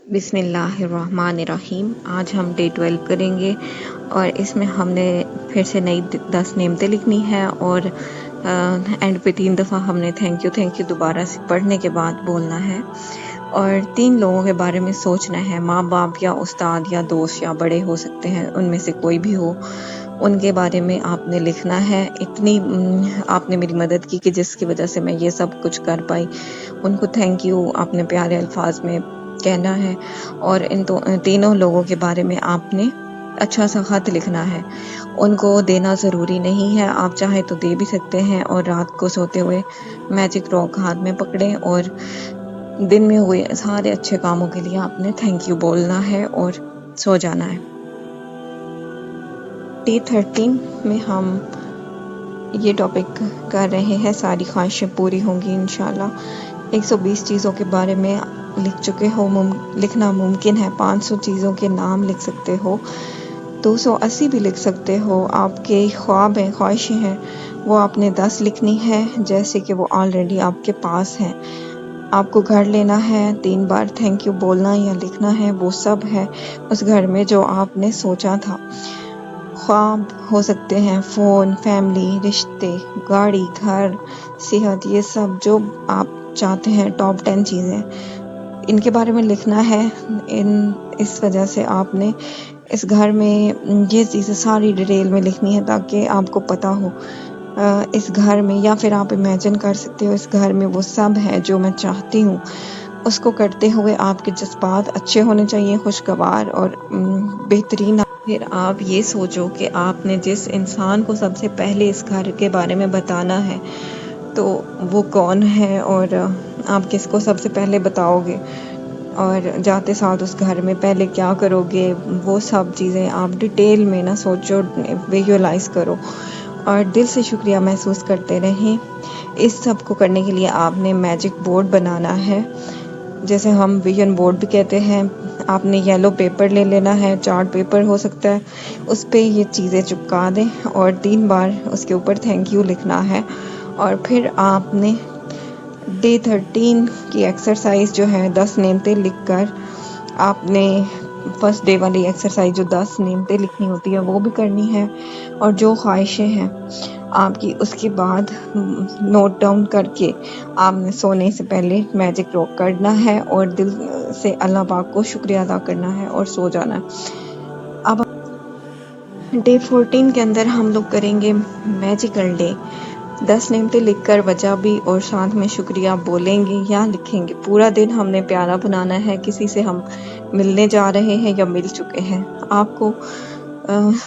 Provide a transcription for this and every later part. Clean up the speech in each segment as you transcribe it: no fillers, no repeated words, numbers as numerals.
बिस्मिल्लाहिर्रहमानिर्रहीम। आज हम डे 12 करेंगे और इसमें हमने फिर से नई 10 नेमतें लिखनी है और एंड पे 3 दफ़ा हमने थैंक यू दोबारा से पढ़ने के बाद बोलना है और 3 लोगों के बारे में सोचना है। माँ बाप या उस्ताद या दोस्त या बड़े हो सकते हैं, उनमें से कोई भी हो, उनके बारे में आपने लिखना है। इतनी आपने मेरी मदद की कि जिसकी वजह से मैं ये सब कुछ कर पाई, उनको थैंक यू आपने प्यारे अल्फाज में कहना है। और इन तीनों लोगों के बारे में आपने अच्छा सा खत लिखना है। उनको देना ज़रूरी नहीं है, आप चाहे तो दे भी सकते हैं। और रात को सोते हुए मैजिक रॉक हाथ में पकड़ें और दिन में हुए सारे अच्छे कामों के लिए आपने थैंक यू बोलना है और सो जाना है। डे 13 में हम ये टॉपिक कर रहे हैं, सारी ख्वाहिशें पूरी होंगी इंशाल्लाह। 120 चीज़ों के बारे में लिख चुके हो, लिखना मुमकिन है। 500 चीज़ों के नाम लिख सकते हो, 280 भी लिख सकते हो। आपके ख्वाब हैं, ख्वाहिशें हैं, वो आपने 10 लिखनी है, जैसे कि वो ऑलरेडी आपके पास हैं। आपको घर लेना है, 3 बार थैंक यू बोलना या लिखना है, वो सब है उस घर में जो आपने सोचा था। ख्वाब हो सकते हैं फ़ोन, फैमिली, रिश्ते, गाड़ी, घर, सेहत, ये सब जो आप चाहते हैं। टॉप 10 चीज़ें इनके बारे में लिखना है। इस वजह से आपने इस घर में ये चीज़ें सारी डिटेल में लिखनी है ताकि आपको पता हो इस घर में, या फिर आप इमेजिन कर सकते हो इस घर में वो सब है जो मैं चाहती हूँ। उसको करते हुए आपके जज्बात अच्छे होने चाहिए, खुशगवार और बेहतरीन। फिर आप ये सोचो कि आपने जिस इंसान को सबसे पहले इस घर के बारे में बताना है तो वो कौन है और आप किसको सबसे पहले बताओगे और जाते साथ उस घर में पहले क्या करोगे। वो सब चीज़ें आप डिटेल में ना सोचो, विजुअलाइज करो और दिल से शुक्रिया महसूस करते रहें। इस सब को करने के लिए आपने मैजिक बोर्ड बनाना है, जैसे हम विजन बोर्ड भी कहते हैं। आपने येलो पेपर ले लेना है, चार्ट पेपर हो सकता है, उस पे ये चीज़ें चिपका दें और 3 बार उसके ऊपर थैंक यू लिखना है। और फिर आपने डे 13 की एक्सरसाइज जो है 10 नेमतें लिखकर, आपने फर्स्ट डे वाली एक्सरसाइज जो 10 नेमतें लिखनी होती है वो भी करनी है। और जो ख्वाहिशें हैं आपकी, उसके बाद नोट डाउन करके आपने सोने से पहले मैजिक रॉक करना है और दिल से अल्लाह पाक को शुक्रिया अदा करना है और सो जाना है। अब डे 14 के अंदर हम लोग करेंगे मैजिकल डे। 10 नेमतें लिखकर वजह भी और साथ में शुक्रिया बोलेंगे या लिखेंगे। पूरा दिन हमने प्यारा बनाना है। किसी से हम मिलने जा रहे हैं या मिल चुके हैं, आपको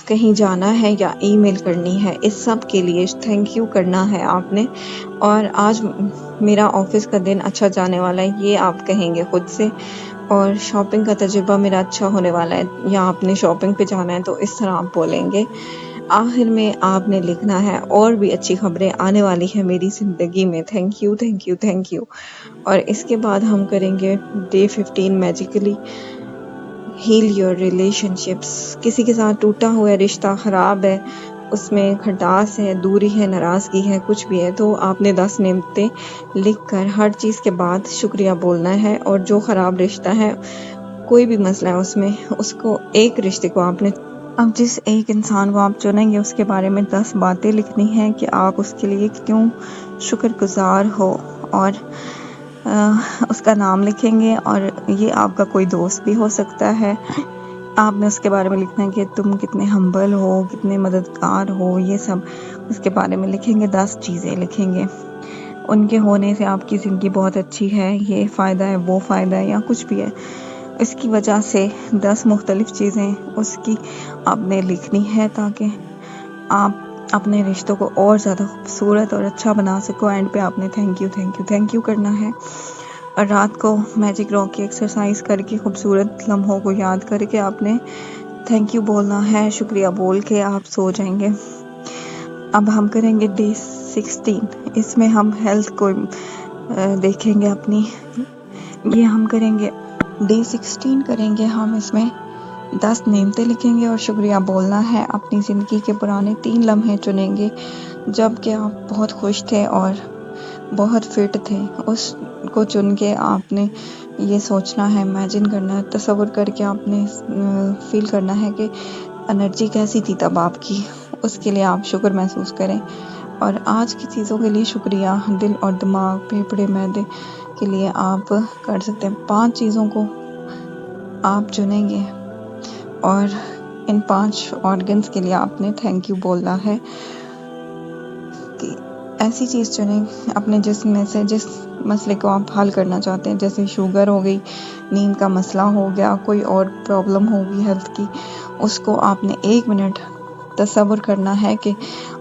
कहीं जाना है या ईमेल करनी है, इस सब के लिए थैंक यू करना है आपने। और आज मेरा ऑफिस का दिन अच्छा जाने वाला है, ये आप कहेंगे खुद से। और शॉपिंग का तजुर्बा मेरा अच्छा होने वाला है, या आपने शॉपिंग पे जाना है तो इस तरह आप बोलेंगे। आखिर में आपने लिखना है और भी अच्छी खबरें आने वाली है मेरी ज़िंदगी में, thank you thank you thank you. और इसके बाद हम करेंगे day 15 magically heal your relationships. किसी के साथ टूटा हुआ रिश्ता, ख़राब है, उसमें खटास है, दूरी है, नाराज़गी है, कुछ भी है, तो आपने 10 नेमतें लिखकर हर चीज़ के बाद शुक्रिया बोलना है। और जो ख़राब रिश्ता है, कोई भी मसला है उसमें, उसको एक रिश्ते को आपने, अब जिस एक इंसान को आप चुनेंगे उसके बारे में 10 बातें लिखनी हैं कि आप उसके लिए क्यों शुक्रगुजार हो। और उसका नाम लिखेंगे और ये आपका कोई दोस्त भी हो सकता है। आपने उसके बारे में लिखना है कि तुम कितने हम्बल हो, कितने मददगार हो, ये सब उसके बारे में लिखेंगे। 10 चीज़ें लिखेंगे, उनके होने से आपकी ज़िंदगी बहुत अच्छी है, ये फ़ायदा है, वो फ़ायदा है, या कुछ भी है, इसकी वजह से 10 मुख्तलिफ़ चीज़ें उसकी आपने लिखनी है ताकि आप अपने रिश्तों को और ज़्यादा खूबसूरत और अच्छा बना सको। एंड पे आपने थैंक यू करना है। और रात को मैजिक रॉक की एक्सरसाइज करके खूबसूरत लम्हों को याद करके आपने थैंक यू बोलना है। शुक्रिया बोल के आप सो जाएंगे। अब हम करेंगे डे 16। इसमें हम हेल्थ को देखेंगे अपनी, ये हम करेंगे डे 16 करेंगे हम। इसमें 10 नेमतें लिखेंगे और शुक्रिया बोलना है। अपनी ज़िंदगी के पुराने 3 लम्हे चुनेंगे जब कि आप बहुत खुश थे और बहुत फिट थे, उसको चुन के आपने یہ سوچنا ہے، امیجن کرنا ہے، تصور کر کے آپ نے فیل کرنا ہے کہ انرجی کیسی تھی تب آپ کی، اس کے لیے آپ شکر محسوس کریں. اور آج کی چیزوں کے لیے شکریہ، دل اور دماغ، پھیپھڑے، معدے کے لیے آپ کر سکتے ہیں 5 چیزوں کو آپ چنیں گے، اور ان 5 آرگنز کے لیے آپ نے تھینک یو بولنا ہے. کہ ایسی چیز چنیں اپنے جسم میں سے جس مسئلے کو آپ حل کرنا چاہتے ہیں، جیسے شوگر ہو گئی، نیند کا مسئلہ ہو گیا، کوئی اور پرابلم ہوگی ہیلتھ کی، اس کو آپ نے 1 منٹ تصور کرنا ہے کہ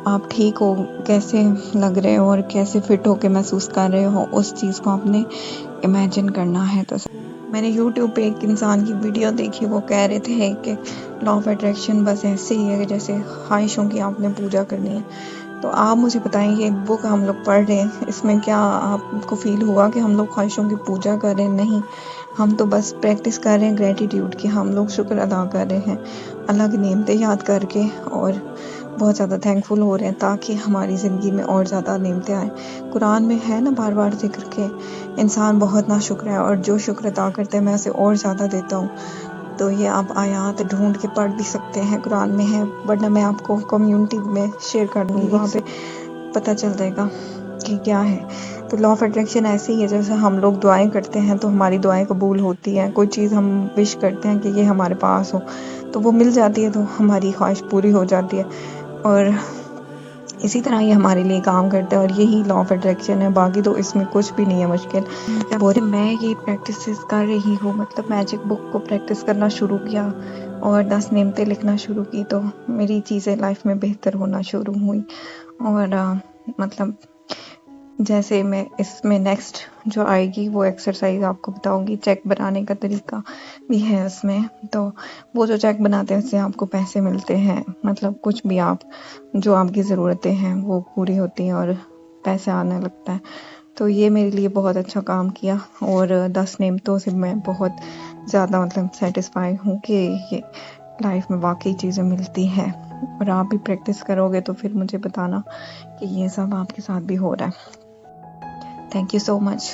آپ ٹھیک ہو، کیسے لگ رہے ہو اور کیسے فٹ ہو کے محسوس کر رہے ہو، اس چیز کو آپ نے امیجن کرنا ہے. تو میں نے یوٹیوب پہ ایک انسان کی ویڈیو دیکھی، وہ کہہ رہے تھے کہ لا آف اٹریکشن بس ایسے ہی ہے کہ جیسے خواہشوں کی آپ نے پوجا کرنی ہے. تو آپ مجھے بتائیں، یہ بک ہم لوگ پڑھ رہے ہیں، اس میں کیا آپ کو فیل ہوا کہ ہم لوگ خواہشوں کی پوجا کر رہے ہیں؟ نہیں، ہم تو بس پریکٹس کر رہے ہیں گریٹیٹیوڈ کی. ہم لوگ شکر ادا کر رہے ہیں اللہ کی نعمتیں یاد کر کے، اور بہت زیادہ تھینکفل ہو رہے ہیں تاکہ ہماری زندگی میں اور زیادہ نعمتیں آئیں. قرآن میں ہے نا بار بار ذکر کہ انسان بہت ناشکر ہے، اور جو شکر ادا کرتے ہیں میں اسے اور زیادہ دیتا ہوں. تو یہ آپ آیات ڈھونڈ کے پڑھ بھی سکتے ہیں، قرآن میں ہے، ورنہ میں آپ کو کمیونٹی میں شیئر کر دوں گی، وہاں پہ پتہ چل جائے گا کہ کیا ہے. تو لا آف اٹریکشن ایسی ہی ہے، جیسے ہم لوگ دعائیں کرتے ہیں تو ہماری دعائیں قبول ہوتی ہیں. کوئی چیز ہم وش کرتے ہیں کہ یہ ہمارے پاس ہو تو وہ مل جاتی ہے، تو ہماری خواہش پوری ہو جاتی ہے. اور اسی طرح یہ ہمارے لیے کام کرتا ہے، اور یہی لا آف اٹریکشن ہے. باقی تو اس میں کچھ بھی نہیں ہے مشکل. جب سے میں یہ پریکٹسز کر رہی ہوں، مطلب میجک بک کو پریکٹس کرنا شروع کیا اور 10 نعمتیں لکھنا شروع کی، تو میری چیزیں لائف میں بہتر ہونا شروع ہوئی. اور مطلب جیسے میں اس میں نیکسٹ جو آئے گی وہ ایکسرسائز آپ کو بتاؤں گی. چیک بنانے کا طریقہ بھی ہے اس میں، تو وہ جو چیک بناتے ہیں اس سے آپ کو پیسے ملتے ہیں. مطلب کچھ بھی آپ جو آپ کی ضرورتیں ہیں وہ پوری ہوتی ہیں اور پیسے آنے لگتا ہے. تو یہ میرے لیے بہت اچھا کام کیا، اور 10 نعمتوں سے میں بہت زیادہ مطلب سیٹسفائی ہوں کہ یہ لائف میں واقعی چیزیں ملتی ہیں. اور آپ بھی پریکٹس کرو گے تو پھر مجھے بتانا کہ یہ سب آپ کے ساتھ بھی ہو رہا ہے. Thank you so much.